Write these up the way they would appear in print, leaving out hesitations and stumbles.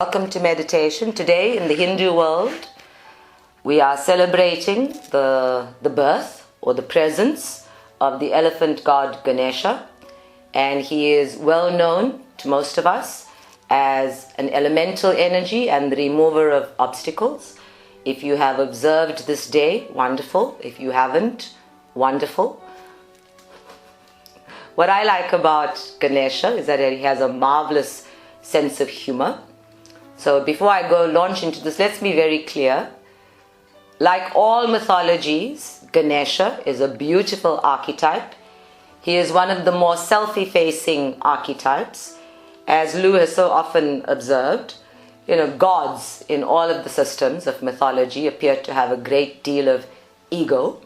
Welcome to meditation. Today in the Hindu world, we are celebrating the birth or the presence of the elephant god Ganesha, and he is well known to most of us as an elemental energy and the remover of obstacles. If you have observed this day, wonderful. If you haven't, wonderful. What I like about Ganesha is that he has a marvelous sense of humor. So before I go launch into this, let's be very clear. Like all mythologies, Ganesha is a beautiful archetype. He is one of the more self-effacing archetypes. As Lou has so often observed, gods in all of the systems of mythology appear to have a great deal of ego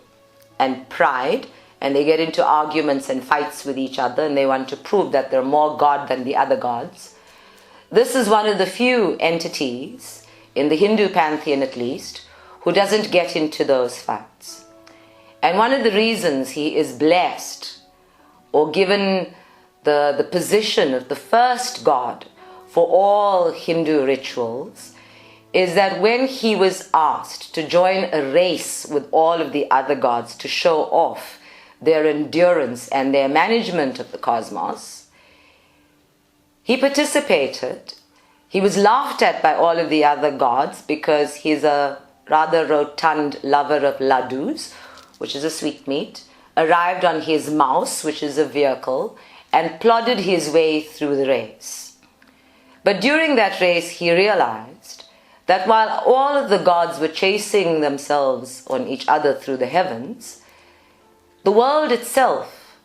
and pride, and they get into arguments and fights with each other, and they want to prove that they're more God than the other gods. This is one of the few entities, in the Hindu pantheon at least, who doesn't get into those fights. And one of the reasons he is blessed or given the position of the first god for all Hindu rituals is that when he was asked to join a race with all of the other gods to show off their endurance and their management of the cosmos, he participated. He was laughed at by all of the other gods because he's a rather rotund lover of laddus, which is a sweetmeat, arrived on his mouse, which is a vehicle, and plodded his way through the race. But during that race, he realized that while all of the gods were chasing themselves on each other through the heavens, the world itself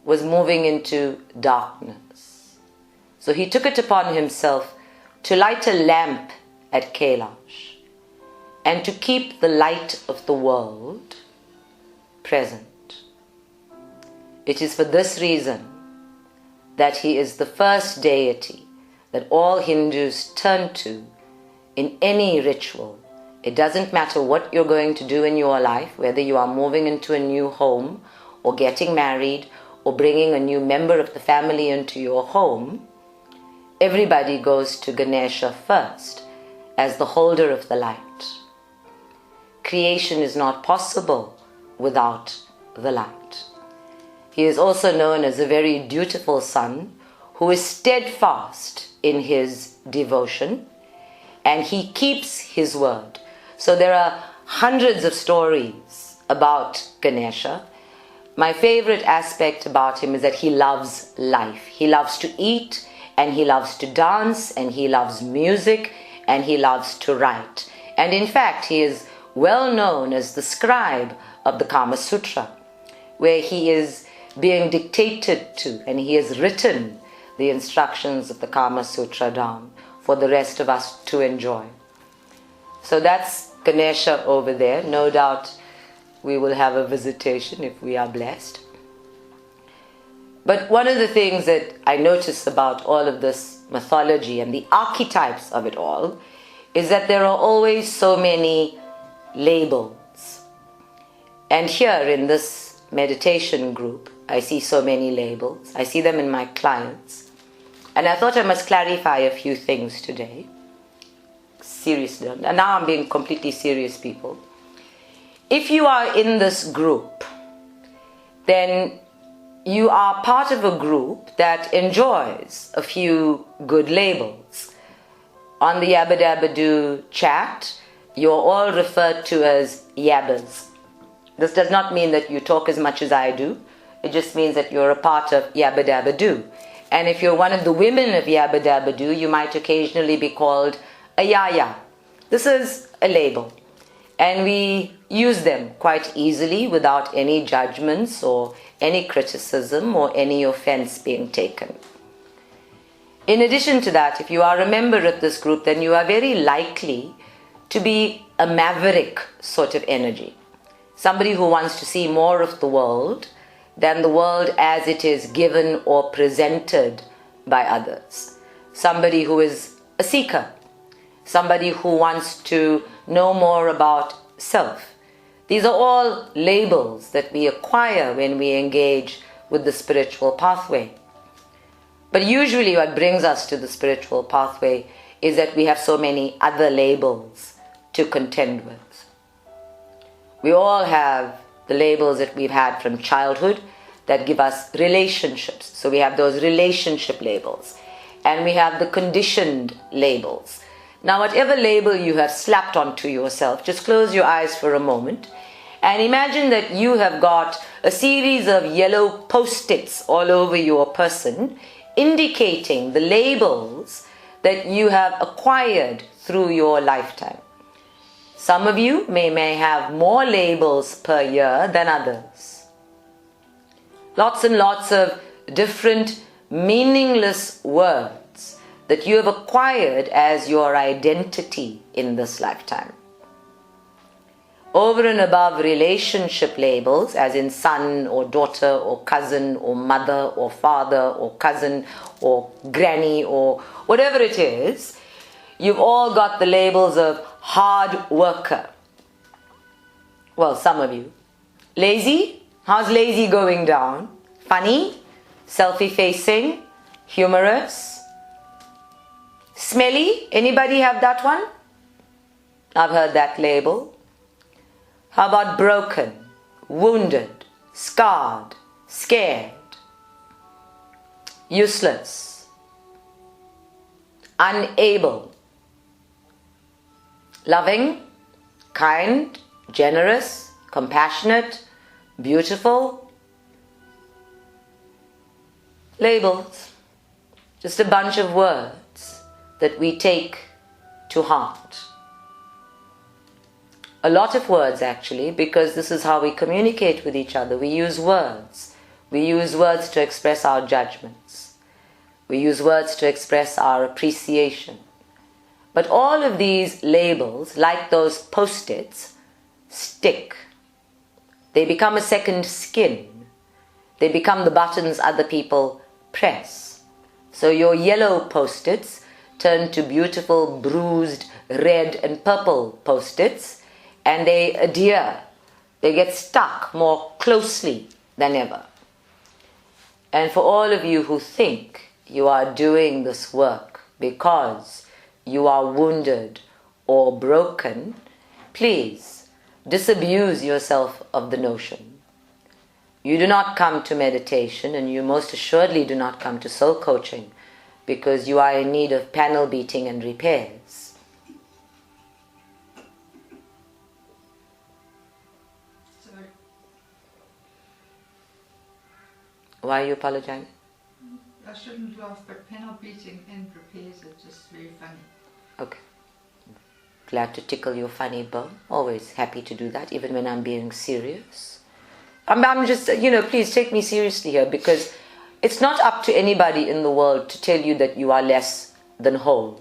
was moving into darkness. So he took it upon himself to light a lamp at Kailash and to keep the light of the world present. It is for this reason that he is the first deity that all Hindus turn to in any ritual. It doesn't matter what you're going to do in your life, whether you are moving into a new home or getting married or bringing a new member of the family into your home. Everybody goes to Ganesha first as the holder of the light. Creation is not possible without the light. He is also known as a very dutiful son who is steadfast in his devotion, and he keeps his word. So there are hundreds of stories about Ganesha. My favorite aspect about him is that he loves life. He loves to eat, and he loves to dance, and he loves music, and he loves to write. And in fact, he is well known as the scribe of the Kama Sutra, where he is being dictated to, and he has written the instructions of the Kama Sutra down for the rest of us to enjoy. So that's Ganesha over there. No doubt we will have a visitation if we are blessed. But one of the things that I notice about all of this mythology and the archetypes of it all is that there are always so many labels. And here in this meditation group, I see so many labels. I see them in my clients. And I thought I must clarify a few things today. Seriously. And now I'm being completely serious, people. If you are in this group, then you are part of a group that enjoys a few good labels. On the Yabba294 chat, you're all referred to as Yabbas. This does not mean that you talk as much as I do. It just means that you're a part of Yabba294. And if you're one of the women of Yabba294, you might occasionally be called a Yaya. This is a label. And we use them quite easily without any judgments or any criticism or any offense being taken. In addition to that, if you are a member of this group, then you are very likely to be a maverick sort of energy. Somebody who wants to see more of the world than the world as it is given or presented by others. Somebody who is a seeker. Somebody who wants to know more about self. These are all labels that we acquire when we engage with the spiritual pathway. But usually what brings us to the spiritual pathway is that we have so many other labels to contend with. We all have the labels that we've had from childhood that give us relationships. So we have those relationship labels. And we have the conditioned labels. Now, whatever label you have slapped onto yourself, just close your eyes for a moment and imagine that you have got a series of yellow post-its all over your person indicating the labels that you have acquired through your lifetime. Some of you may have more labels per year than others. Lots and lots of different meaningless words that you have acquired as your identity in this lifetime. Over and above relationship labels, as in son or daughter or cousin or mother or father or cousin or granny or whatever it is, you've all got the labels of hard worker. Well, some of you. Lazy? How's lazy going down? Funny? Selfie-facing? Humorous? Smelly? Anybody have that one? I've heard that label. How about broken, wounded, scarred, scared, useless, unable, loving, kind, generous, compassionate, beautiful? Labels. Just a bunch of words that we take to heart. A lot of words actually, because this is how we communicate with each other. We use words. We use words to express our judgments. We use words to express our appreciation. But all of these labels, like those post-its, stick. They become a second skin. They become the buttons other people press. So your yellow post-its turn to beautiful bruised red and purple post-its, and they adhere, they get stuck more closely than ever. And for all of you who think you are doing this work because you are wounded or broken, please disabuse yourself of the notion. You do not come to meditation, and you most assuredly do not come to soul coaching because you are in need of panel beating and repairs. Why are you apologizing? I shouldn't laugh, but panel beating and repairs are just very funny. Okay. Glad to tickle your funny bone. Always happy to do that, even when I'm being serious. I'm just, please take me seriously here, because it's not up to anybody in the world to tell you that you are less than whole.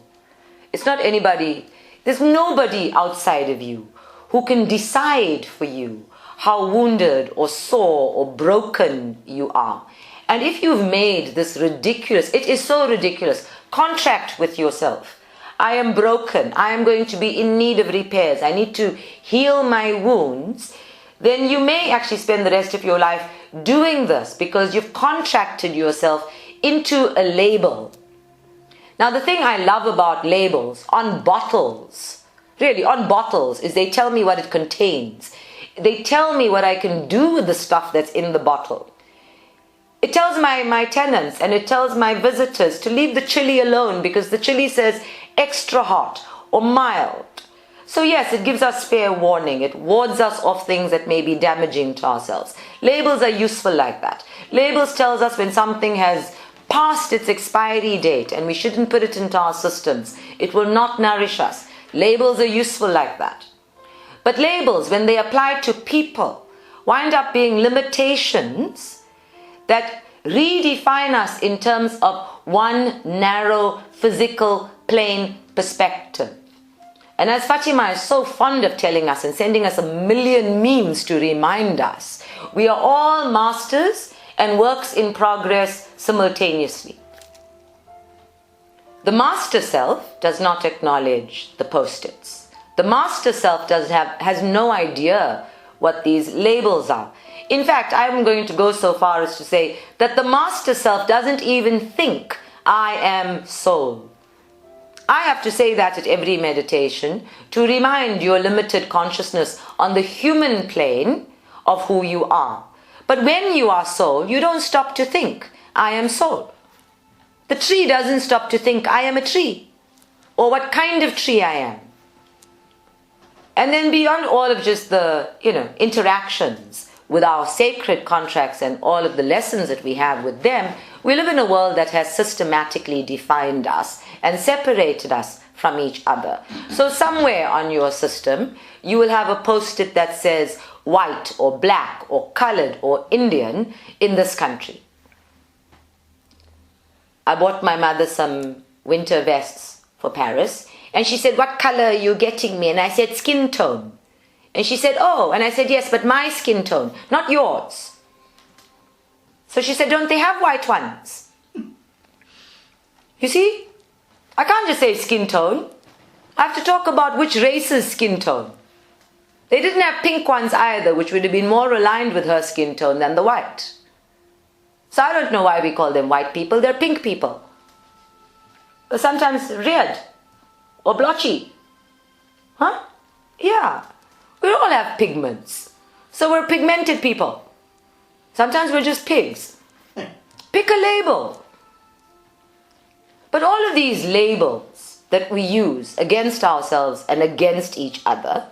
It's not anybody, there's nobody outside of you who can decide for you how wounded or sore or broken you are. And if you've made this ridiculous, it is so ridiculous, contract with yourself. I am broken. I am going to be in need of repairs. I need to heal my wounds. Then you may actually spend the rest of your life doing this because you've contracted yourself into a label. Now, the thing I love about labels on bottles, really on bottles, is they tell me what it contains. They tell me what I can do with the stuff that's in the bottle. It tells my tenants and it tells my visitors to leave the chili alone because the chili says extra hot or mild. So yes, it gives us fair warning. It wards us off things that may be damaging to ourselves. Labels are useful like that. Labels tells us when something has passed its expiry date and we shouldn't put it into our systems. It will not nourish us. Labels are useful like that. But labels, when they apply to people, wind up being limitations that redefine us in terms of one narrow, physical, plain perspective. And as Fatima is so fond of telling us and sending us a million memes to remind us, we are all masters and works in progress simultaneously. The master self does not acknowledge the post-its. The master self has no idea what these labels are. In fact, I'm going to go so far as to say that the master self doesn't even think I am soul. I have to say that at every meditation to remind your limited consciousness on the human plane of who you are. But when you are soul, you don't stop to think, I am soul. The tree doesn't stop to think, I am a tree, or what kind of tree I am. And then beyond all of just the, interactions with our sacred contracts and all of the lessons that we have with them, we live in a world that has systematically defined us and separated us from each other. So somewhere on your system, you will have a post-it that says white or black or colored or Indian in this country. I bought my mother some winter vests for Paris, and she said, what color are you getting me? And I said, skin tone. And she said, oh, and I said, yes, but my skin tone, not yours. So she said, don't they have white ones? You see, I can't just say skin tone. I have to talk about which race's skin tone. They didn't have pink ones either, which would have been more aligned with her skin tone than the white. So I don't know why we call them white people. They're pink people. Or sometimes red or blotchy. Huh? Yeah. We all have pigments. So we're pigmented people. Sometimes we're just pigs. Pick a label. But all of these labels that we use against ourselves and against each other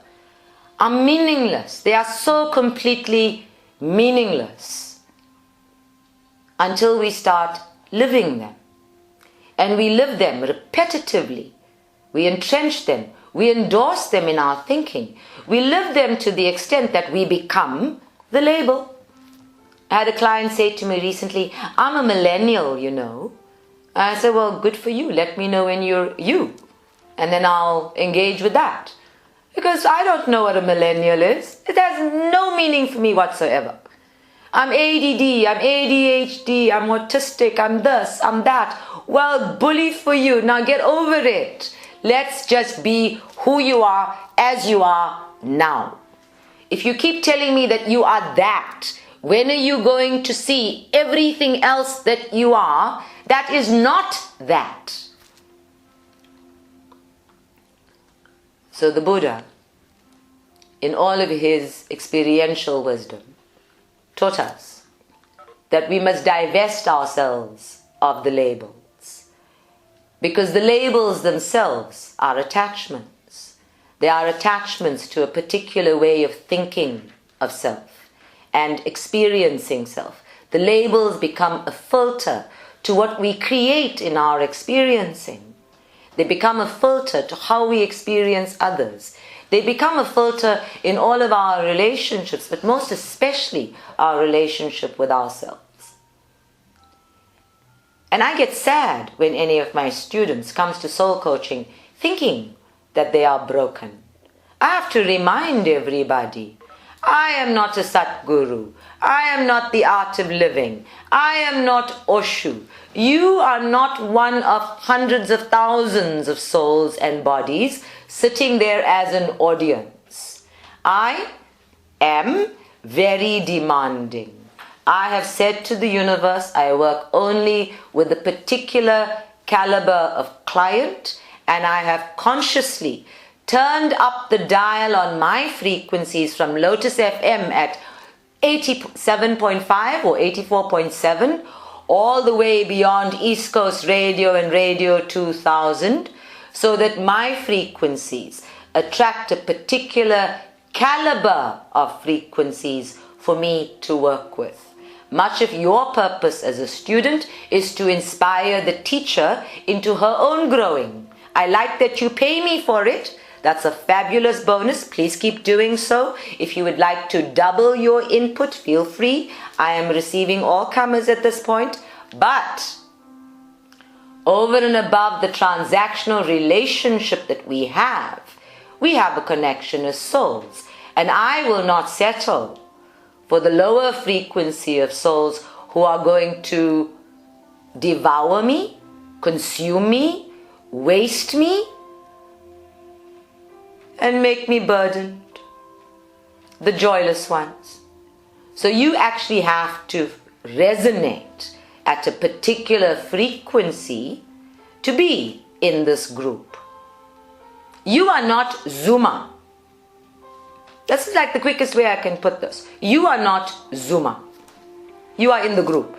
are meaningless. They are so completely meaningless until we start living them. And we live them repetitively. We entrench them. We endorse them in our thinking. We live them to the extent that we become the label. I had a client say to me recently, I'm a millennial, I said, well, good for you. Let me know when you're you. And then I'll engage with that. Because I don't know what a millennial is. It has no meaning for me whatsoever. I'm ADD, I'm ADHD, I'm autistic, I'm this, I'm that. Well, bully for you. Now get over it. Let's just be who you are as you are now. If you keep telling me that you are that, when are you going to see everything else that you are that is not that? So the Buddha, in all of his experiential wisdom, taught us that we must divest ourselves of the labels. Because the labels themselves are attachments. They are attachments to a particular way of thinking of self and experiencing self. The labels become a filter to what we create in our experiencing. They become a filter to how we experience others. They become a filter in all of our relationships, but most especially our relationship with ourselves. And I get sad when any of my students comes to soul coaching thinking that they are broken. I have to remind everybody, I am not a Satguru. I am not the art of living. I am not Osho. You are not one of hundreds of thousands of souls and bodies sitting there as an audience. I am very demanding. I have said to the universe, I work only with a particular caliber of client, and I have consciously turned up the dial on my frequencies from Lotus FM at 87.5 or 84.7 all the way beyond East Coast Radio and Radio 2000, so that my frequencies attract a particular caliber of frequencies for me to work with. Much of your purpose as a student is to inspire the teacher into her own growing. I like that you pay me for it. That's a fabulous bonus. Please keep doing so. If you would like to double your input, feel free. I am receiving all comers at this point. But over and above the transactional relationship that we have a connection as souls. And I will not settle for the lower frequency of souls who are going to devour me, consume me, waste me, and make me burdened. The joyless ones. So you actually have to resonate at a particular frequency to be in this group. You are not Zuma. This is like the quickest way I can put this. You are not Zuma. You are in the group.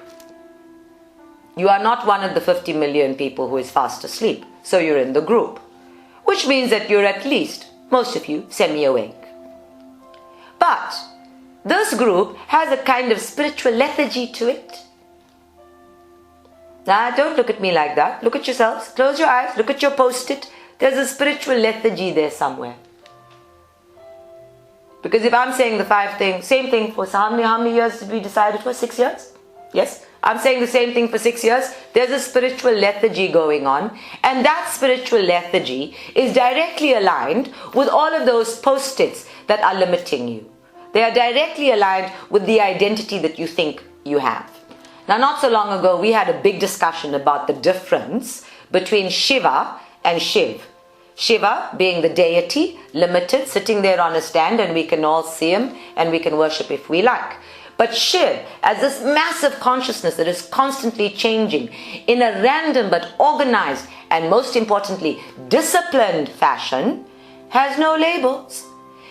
You are not one of the 50 million people who is fast asleep. So you're in the group. Which means that you're at least, most of you, semi-awake. But this group has a kind of spiritual lethargy to it. Now, don't look at me like that. Look at yourselves. Close your eyes. Look at your post-it. There's a spiritual lethargy there somewhere. Because if I'm saying the 5 things, same thing for how many years did we decide it was? 6 years? Yes? I'm saying the same thing for 6 years. There's a spiritual lethargy going on. And that spiritual lethargy is directly aligned with all of those post-its that are limiting you. They are directly aligned with the identity that you think you have. Now, not so long ago, we had a big discussion about the difference between Shiva and Shiv. Shiva being the deity, limited, sitting there on a stand, and we can all see him and we can worship if we like. But Shiv, as this massive consciousness that is constantly changing in a random but organized and most importantly disciplined fashion, has no labels.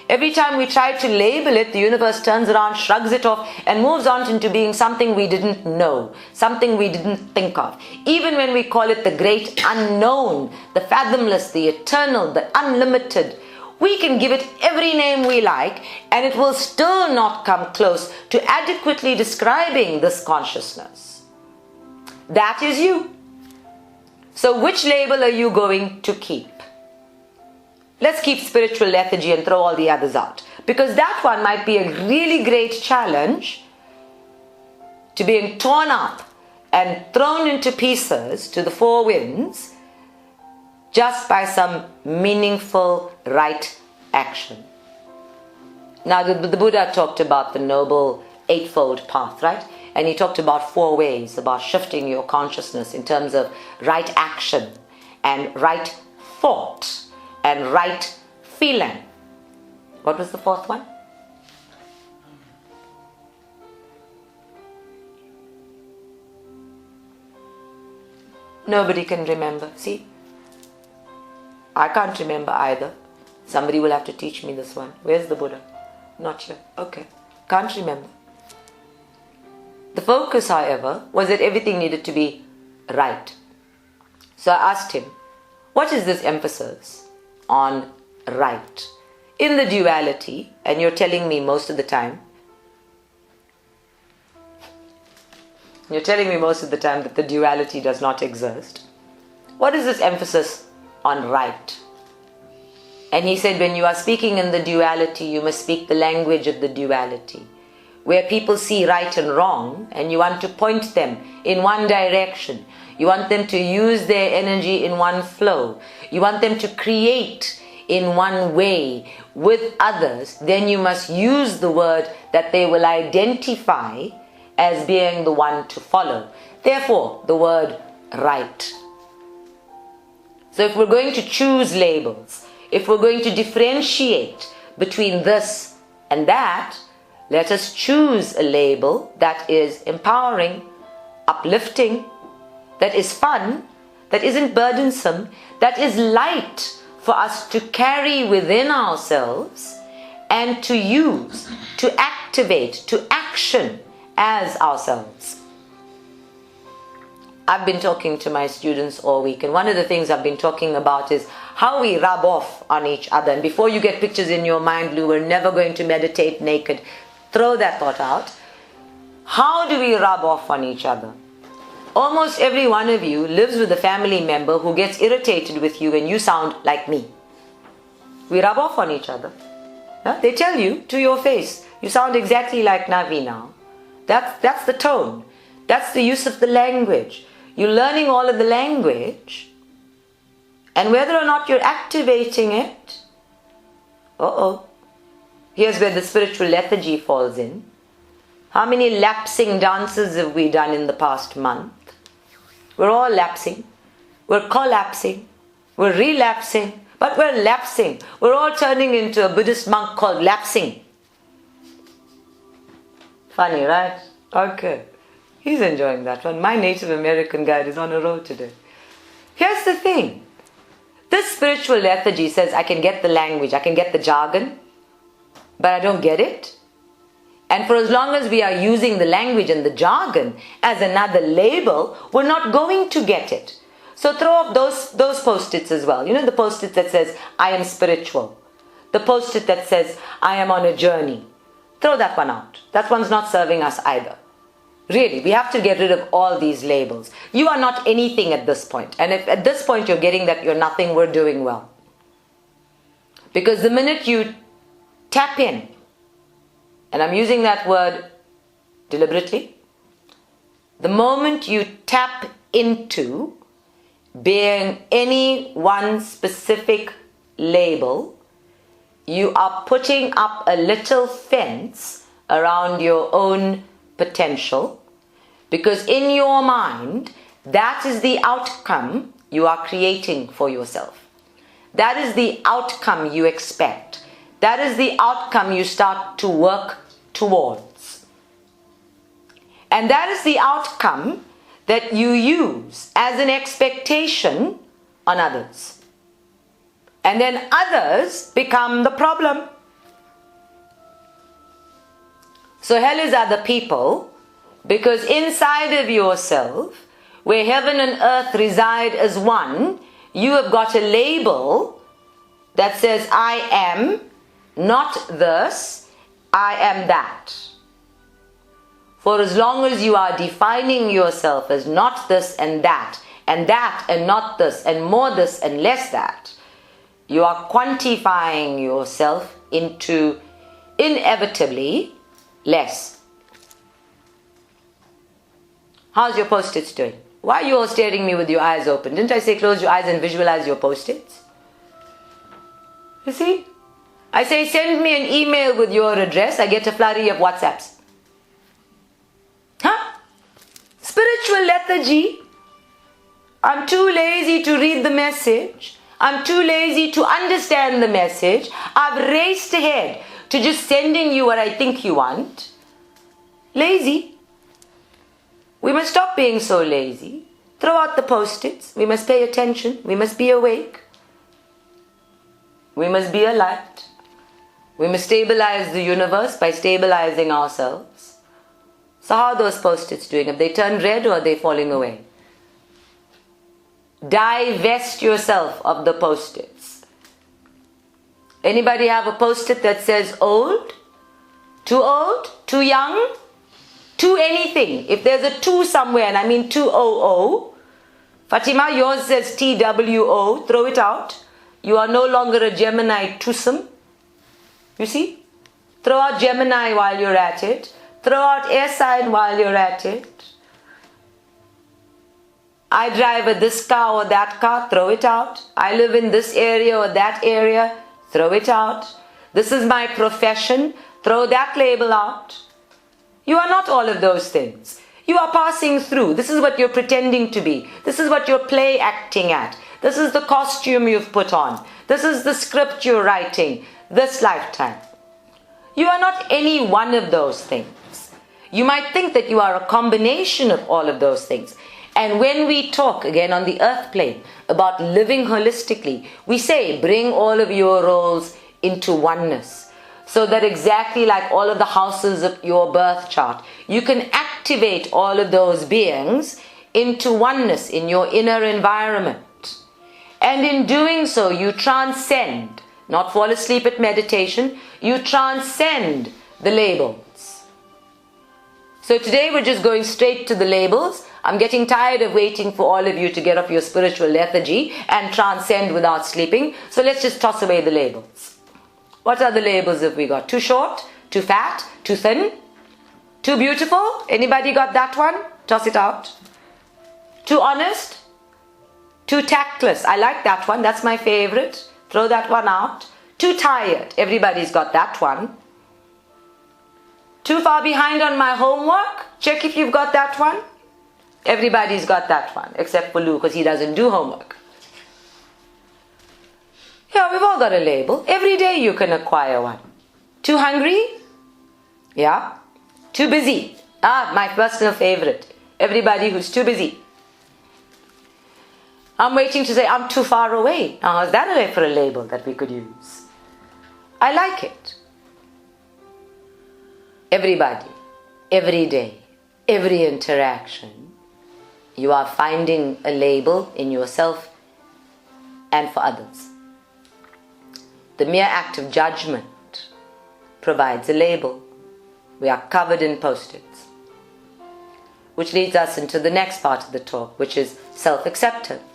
Every time we try to label it, the universe turns around, shrugs it off, and moves on into being something we didn't know, something we didn't think of. Even when we call it the great unknown, the fathomless, the eternal, the unlimited, we can give it every name we like, and it will still not come close to adequately describing this consciousness. That is you. So which label are you going to keep? Let's keep spiritual lethargy and throw all the others out. Because that one might be a really great challenge to being torn up and thrown into pieces to the 4 winds just by some meaningful right action. Now the Buddha talked about the Noble Eightfold Path, right? And he talked about 4 ways about shifting your consciousness in terms of right action and right thought and right feeling. What was the 4th one? Nobody can remember. See? I can't remember either. Somebody will have to teach me this one. Where's the Buddha? Not here. Okay. Can't remember. The focus, however, was that everything needed to be right. So I asked him, what is this emphasis on right in the duality? And you're telling me most of the time that the duality does not exist. What is this emphasis on right? And he said, when you are speaking in the duality, you must speak the language of the duality, where people see right and wrong, and you want to point them in one direction. You want them to use their energy in one flow. You want them to create in one way with others. Then you must use the word that they will identify as being the one to follow. Therefore, the word right. So if we're going to choose labels, if we're going to differentiate between this and that, let us choose a label that is empowering, uplifting, that is fun, that isn't burdensome, that is light for us to carry within ourselves and to use, to activate, to action as ourselves. I've been talking to my students all week, and one of the things I've been talking about is how we rub off on each other. And before you get pictures in your mind, Lou, we're never going to meditate naked. Throw that thought out. How do we rub off on each other? Almost every one of you lives with a family member who gets irritated with you when you sound like me. We rub off on each other. Huh? They tell you to your face, you sound exactly like Navi now. That's the tone. That's the use of the language. You're learning all of the language, and whether or not you're activating it, here's where the spiritual lethargy falls in. How many lapsing dances have we done in the past month? We're all lapsing. We're collapsing. We're relapsing. But we're lapsing. We're all turning into a Buddhist monk called lapsing. Funny, right? Okay. He's enjoying that one. My Native American guide is on a roll today. Here's the thing. This spiritual lethargy says, I can get the language, I can get the jargon, but I don't get it. And for as long as we are using the language and the jargon as another label, we're not going to get it. So throw off those post-its as well. You know, the post-it that says, I am spiritual. The post-it that says, I am on a journey. Throw that one out. That one's not serving us either. Really, we have to get rid of all these labels. You are not anything at this point. And if at this point you're getting that you're nothing, we're doing well. Because the minute you tap in, and I'm using that word deliberately, the moment you tap into being any one specific label, you are putting up a little fence around your own potential, because in your mind, that is the outcome you are creating for yourself. That is the outcome you expect. That is the outcome you start to work towards. And that is the outcome that you use as an expectation on others. And then others become the problem. So hell is other people, because inside of yourself, where heaven and earth reside as one, you have got a label that says, I am not this, I am that. For as long as you are defining yourself as not this and that and not this and more this and less that, you are quantifying yourself into inevitably less. How's your post-its doing? Why are you all staring at me with your eyes open? Didn't I say close your eyes and visualize your post-its? You see? I say send me an email with your address. I get a flurry of WhatsApps. Huh? Spiritual lethargy. I'm too lazy to read the message. I'm too lazy to understand the message. I've raced ahead to just sending you what I think you want. Lazy. We must stop being so lazy. Throw out the post-its. We must pay attention. We must be awake. We must be alert. We must stabilize the universe by stabilizing ourselves. So how are those post-its doing? Have they turned red or are they falling away? Divest yourself of the post-its. Anybody have a post-it that says old? Too young? Too anything. If there's a 2 somewhere, and I mean 200, Fatima, yours says TWO, throw it out. You are no longer a Gemini twosome. You see? Throw out Gemini while you're at it. Throw out air sign while you're at it. I drive a this car or that car, throw it out. I live in this area or that area, throw it out. This is my profession, throw that label out. You are not all of those things. You are passing through. This is what you're pretending to be. This is what you're play acting at. This is the costume you've put on. This is the script you're writing this lifetime. You are not any one of those things. You might think that you are a combination of all of those things. And when we talk again on the earth plane about living holistically, we say bring all of your roles into oneness. So that exactly like all of the houses of your birth chart, you can activate all of those beings into oneness in your inner environment. And in doing so, you transcend, not fall asleep at meditation, you transcend the labels. So today we're just going straight to the labels. I'm getting tired of waiting for all of you to get off your spiritual lethargy and transcend without sleeping. So let's just toss away the labels. What other labels have we got? Too short? Too fat? Too thin? Too beautiful? Anybody got that one? Toss it out. Too honest? Too tactless? I like that one. That's my favorite. Throw that one out. Too tired? Everybody's got that one. Too far behind on my homework? Check if you've got that one. Everybody's got that one, except for Lou, because he doesn't do homework. Yeah, we've all got a label. Every day you can acquire one. Too hungry? Yeah. Too busy? Ah, my personal favorite. Everybody who's too busy. I'm waiting to say I'm too far away. Now, is that for a label that we could use? I like it. Everybody, every day, every interaction, you are finding a label in yourself and for others. The mere act of judgment provides a label. We are covered in post-its. Which leads us into the next part of the talk, which is self-acceptance.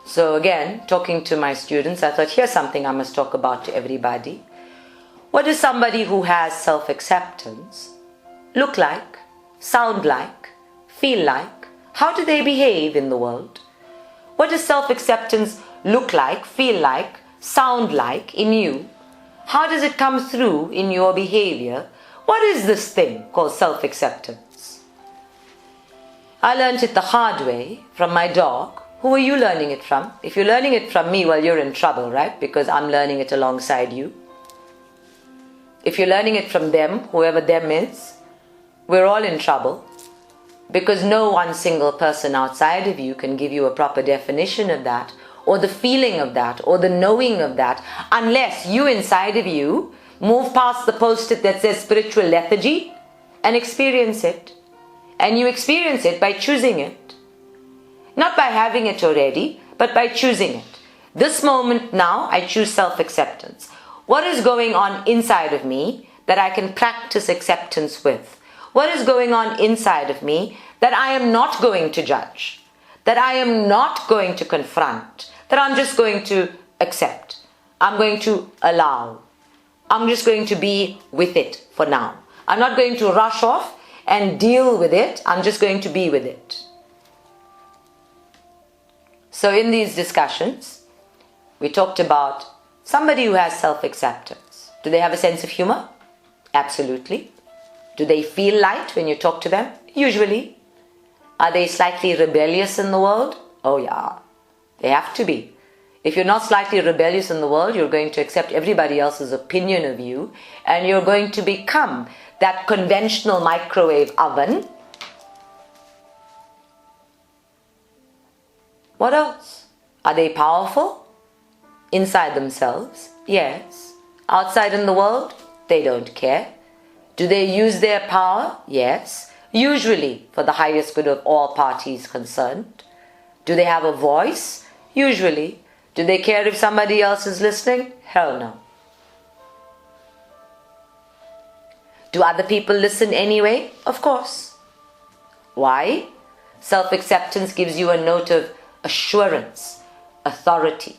So again, talking to my students, I thought, here's something I must talk about to everybody. What does somebody who has self-acceptance look like, sound like, feel like? How do they behave in the world? What does self-acceptance look like, feel like, sound like in you? How does it come through in your behavior? What is this thing called self-acceptance? I learned it the hard way from my dog. Who are you learning it from? If you're learning it from me, well, you're in trouble, right? Because I'm learning it alongside you. If you're learning it from them, whoever them is, we're all in trouble. Because no one single person outside of you can give you a proper definition of that, or the feeling of that, or the knowing of that, unless you inside of you move past the post-it that says spiritual lethargy and experience it. And you experience it by choosing it. Not by having it already, but by choosing it. This moment now, I choose self-acceptance. What is going on inside of me that I can practice acceptance with? What is going on inside of me that I am not going to judge, that I am not going to confront, that I'm just going to accept. I'm going to allow. I'm just going to be with it for now. I'm not going to rush off and deal with it. I'm just going to be with it. So in these discussions, we talked about somebody who has self-acceptance. Do they have a sense of humor? Absolutely. Do they feel light when you talk to them? Usually. Are they slightly rebellious in the world? Oh yeah, they have to be. If you're not slightly rebellious in the world, you're going to accept everybody else's opinion of you, and you're going to become that conventional microwave oven. What else? Are they powerful? Inside themselves? Yes. Outside in the world? They don't care. Do they use their power? Yes. Usually for the highest good of all parties concerned. Do they have a voice? Usually. Do they care if somebody else is listening? Hell no. Do other people listen anyway? Of course. Why? Self-acceptance gives you a note of assurance, authority.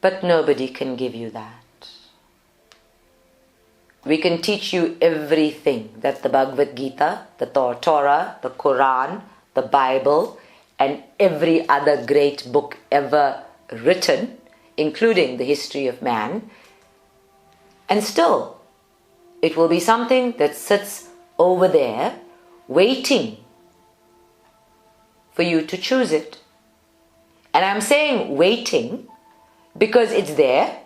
But nobody can give you that. We can teach you everything that the Bhagavad Gita, the Torah, the Quran, the Bible, and every other great book ever written, including the history of man, and still it will be something that sits over there waiting for you to choose it. And I'm saying waiting because it's there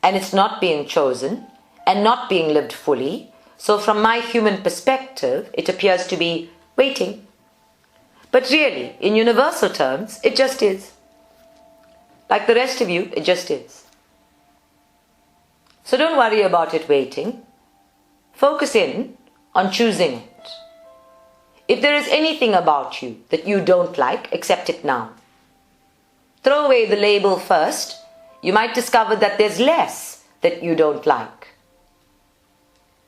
and it's not being chosen and not being lived fully. So from my human perspective, it appears to be waiting. But really, in universal terms, it just is. Like the rest of you, it just is. So don't worry about it waiting. Focus in on choosing it. If there is anything about you that you don't like, accept it now. Throw away the label first. You might discover that there's less that you don't like.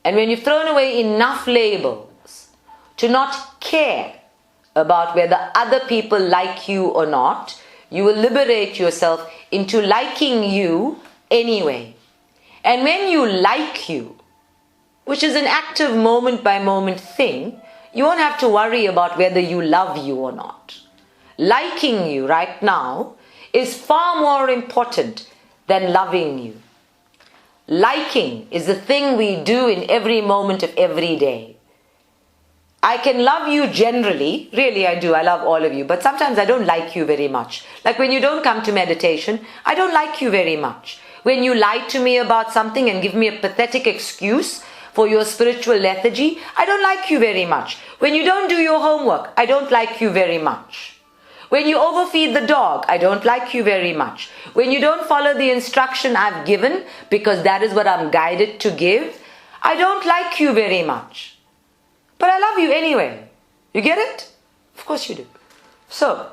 And when you've thrown away enough labels to not care about whether other people like you or not, you will liberate yourself into liking you anyway. And when you like you, which is an active moment by moment thing, you won't have to worry about whether you love you or not. Liking you right now is far more important than loving you. Liking is the thing we do in every moment of every day. I can love you generally, really I do, I love all of you, but sometimes I don't like you very much. Like when you don't come to meditation, I don't like you very much. When you lie to me about something and give me a pathetic excuse for your spiritual lethargy, I don't like you very much. When you don't do your homework, I don't like you very much. When you overfeed the dog, I don't like you very much. When you don't follow the instruction I've given, because that is what I'm guided to give, I don't like you very much. But I love you anyway. You get it? Of course you do. So,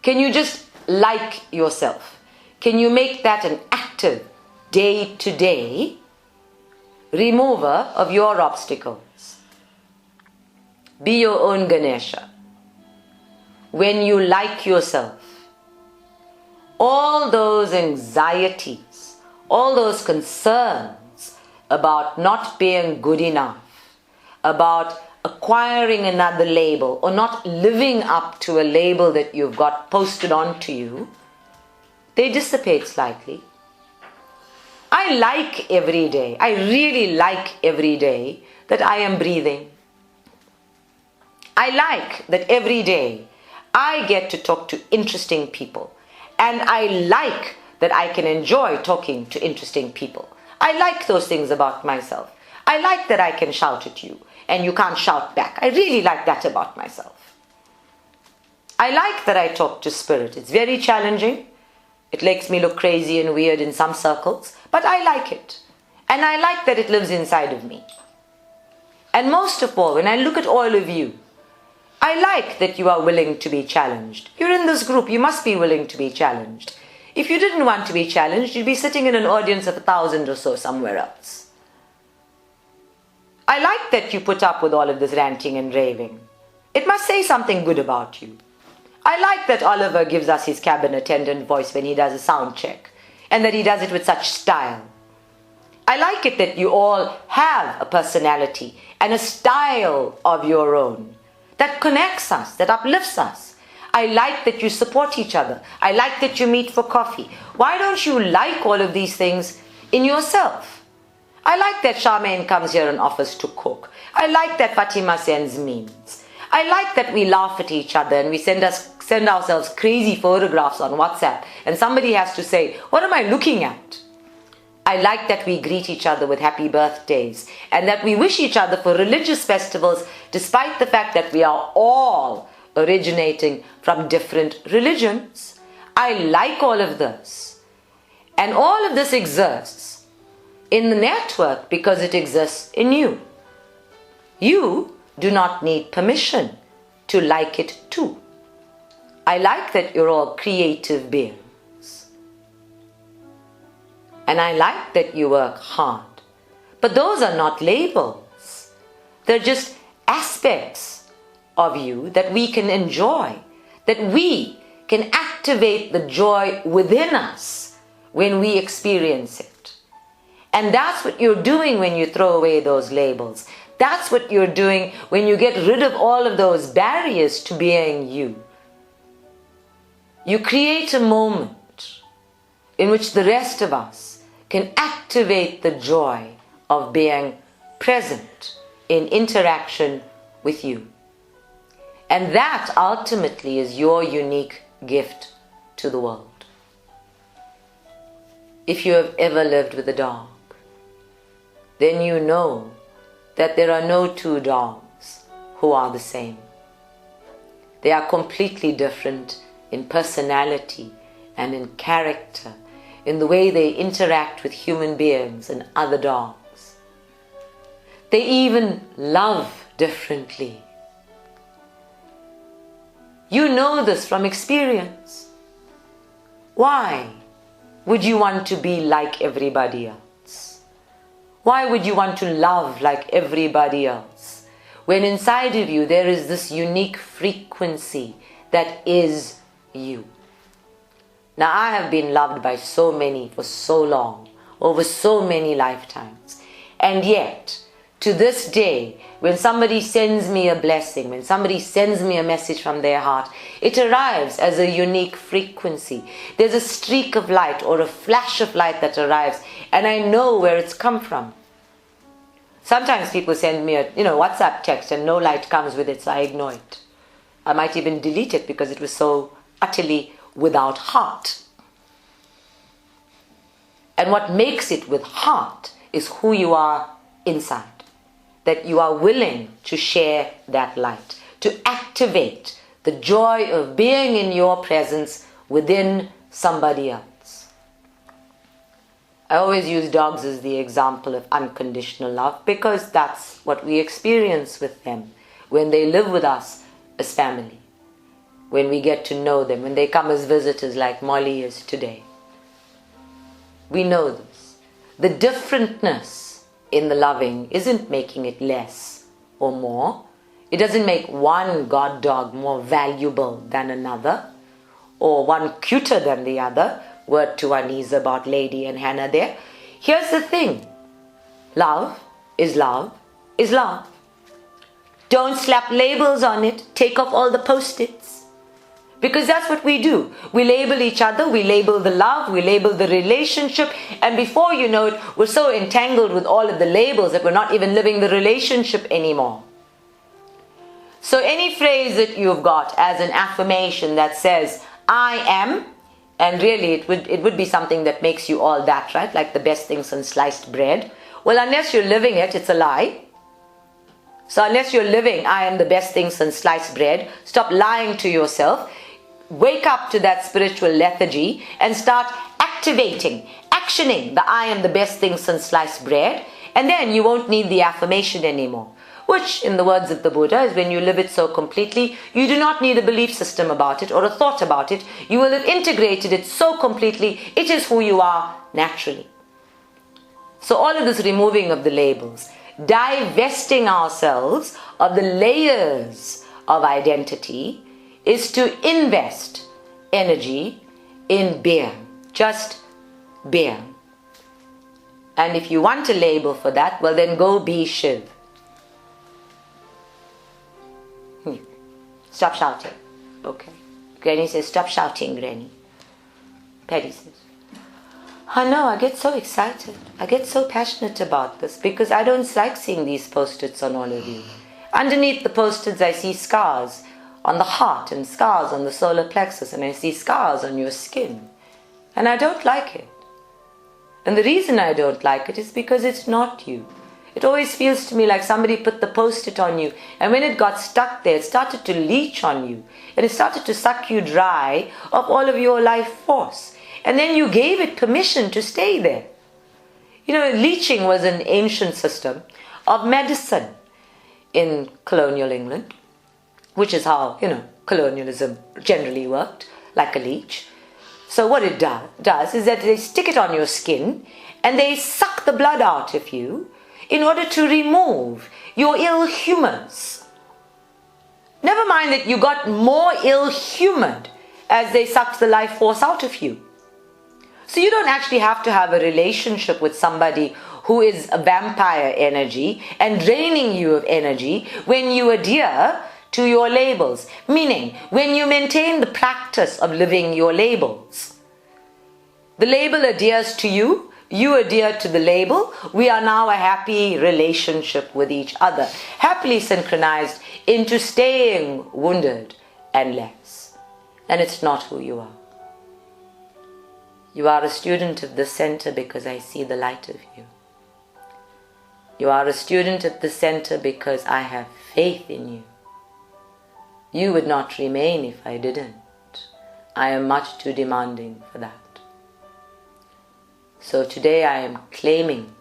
can you just like yourself? Can you make that an active, day-to-day remover of your obstacles? Be your own Ganesha. When you like yourself, all those anxieties, all those concerns about not being good enough, about acquiring another label or not living up to a label that you've got posted onto you, they dissipate slightly. I like every day, I really like every day that I am breathing. I like that every day I get to talk to interesting people. And I like that I can enjoy talking to interesting people. I like those things about myself. I like that I can shout at you and you can't shout back. I really like that about myself. I like that I talk to spirit. It's very challenging. It makes me look crazy and weird in some circles, but I like it. And I like that it lives inside of me. And most of all, when I look at all of you, I like that you are willing to be challenged. You're in this group, you must be willing to be challenged. If you didn't want to be challenged, you'd be sitting in an audience of 1,000 or so somewhere else. I like that you put up with all of this ranting and raving. It must say something good about you. I like that Oliver gives us his cabin attendant voice when he does a sound check, and that he does it with such style. I like it that you all have a personality and a style of your own that connects us, that uplifts us. I like that you support each other. I like that you meet for coffee. Why don't you like all of these things in yourself? I like that Charmaine comes here and offers to cook. I like that Fatima sends memes. I like that we laugh at each other and we send ourselves crazy photographs on WhatsApp and somebody has to say, what am I looking at? I like that we greet each other with happy birthdays and that we wish each other for religious festivals despite the fact that we are all originating from different religions. I like all of this. And all of this exists in the network because it exists in you. You do not need permission to like it too. I like that you're all creative beings. And I like that you work hard. But those are not labels. They're just aspects of you that we can enjoy, that we can activate the joy within us when we experience it. And that's what you're doing when you throw away those labels. That's what you're doing when you get rid of all of those barriers to being you. You create a moment in which the rest of us can activate the joy of being present in interaction with you. And that ultimately is your unique gift to the world. If you have ever lived with a dog, then you know that there are no two dogs who are the same. They are completely different in personality and in character, in the way they interact with human beings and other dogs. They even love differently. You know this from experience. Why would you want to be like everybody else? Why would you want to love like everybody else? When inside of you there is this unique frequency that is you. Now I have been loved by so many for so long, over so many lifetimes. And yet, to this day, when somebody sends me a blessing, when somebody sends me a message from their heart, it arrives as a unique frequency. There's a streak of light or a flash of light that arrives, and I know where it's come from. Sometimes people send me a WhatsApp text and no light comes with it, so I ignore it. I might even delete it because it was so utterly without heart. And what makes it with heart is who you are inside. that you are willing to share that light, to activate the joy of being in your presence within somebody else. I always use dogs as the example of unconditional love because that's what we experience with them when they live with us as family, when we get to know them, when they come as visitors like Molly is today. We know this. The differentness in the loving isn't making it less or more. It doesn't make one god dog more valuable than another or one cuter than the other. Word to our knees about Lady and Hannah there. Here's the thing. Love is love is love. Don't slap labels on it. Take off all the post-its. Because that's what we do. We label each other, we label the love, we label the relationship, and before you know it, we're so entangled with all of the labels that we're not even living the relationship anymore. So any phrase that you've got as an affirmation that says, I am, and really it would be something that makes you all that, right? Like the best thing since sliced bread. Well, unless you're living it, it's a lie. So unless you're living, I am the best thing since sliced bread, stop lying to yourself. Wake up to that spiritual lethargy and start activating, actioning the I am the best thing since sliced bread, and then you won't need the affirmation anymore. Which, in the words of the Buddha, is when you live it so completely, you do not need a belief system about it or a thought about it. You will have integrated it so completely, it is who you are naturally. So all of this removing of the labels, divesting ourselves of the layers of identity, is to invest energy in being, just being. And if you want a label for that, well then go be Shiv. Stop shouting. Okay. Granny says, stop shouting, Granny. Paddy says, I know, I get so excited. I get so passionate about this because I don't like seeing these post-its on all of you. Underneath the post-its I see scars on the heart and scars on the solar plexus, and I see scars on your skin. And I don't like it. And the reason I don't like it is because it's not you. It always feels to me like somebody put the post-it on you, and when it got stuck there, it started to leach on you. And it started to suck you dry of all of your life force. And then you gave it permission to stay there. You know, leeching was an ancient system of medicine in colonial England, which is how, colonialism generally worked, like a leech. So what it does is that they stick it on your skin and they suck the blood out of you in order to remove your ill humors. Never mind that you got more ill-humored as they sucked the life force out of you. So you don't actually have to have a relationship with somebody who is a vampire energy and draining you of energy when you adhere to your labels. Meaning, when you maintain the practice of living your labels. The label adheres to you, you adhere to the label. We are now a happy relationship with each other, happily synchronized into staying wounded and less. And it's not who you are. You are a student of the center because I see the light of you. You are a student at the center because I have faith in you. You would not remain if I didn't. I am much too demanding for that. So today I am claiming,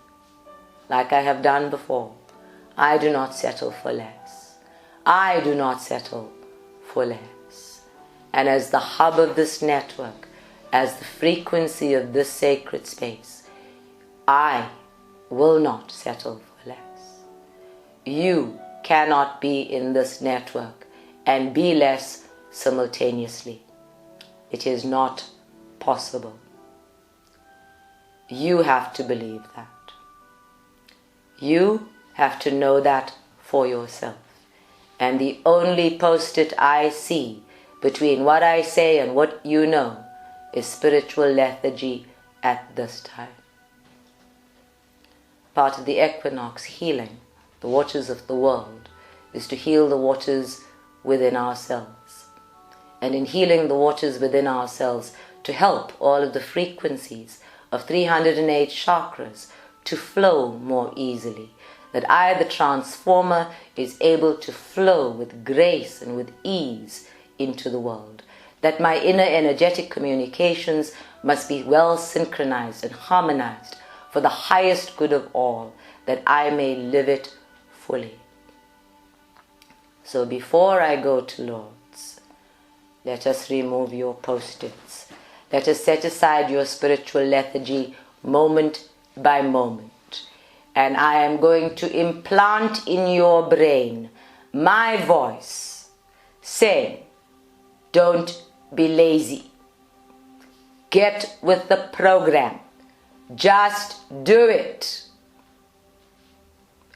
like I have done before, I do not settle for less. I do not settle for less. And as the hub of this network, as the frequency of this sacred space, I will not settle for less. You cannot be in this network and be less simultaneously. It is not possible. You have to believe that. You have to know that for yourself. And the only post-it I see between what I say and what you know is spiritual lethargy at this time. Part of the equinox healing, the waters of the world, is to heal the waters within ourselves. And in healing the waters within ourselves, to help all of the frequencies of 308 chakras to flow more easily. that I, the transformer, is able to flow with grace and with ease into the world. That my inner energetic communications must be well synchronized and harmonized for the highest good of all, that I may live it fully. So before I go to Lord's, let us remove your post-its. Let us set aside your spiritual lethargy moment by moment. And I am going to implant in your brain my voice saying, don't be lazy. Get with the program. Just do it.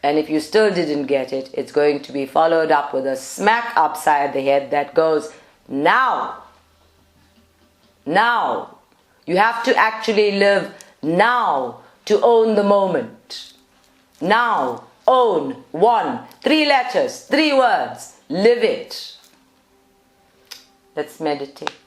And if you still didn't get it, it's going to be followed up with a smack upside the head that goes, now. Now. You have to actually live now to own the moment. Now. Own. 1. 3 letters. 3 words. Live it. Let's meditate.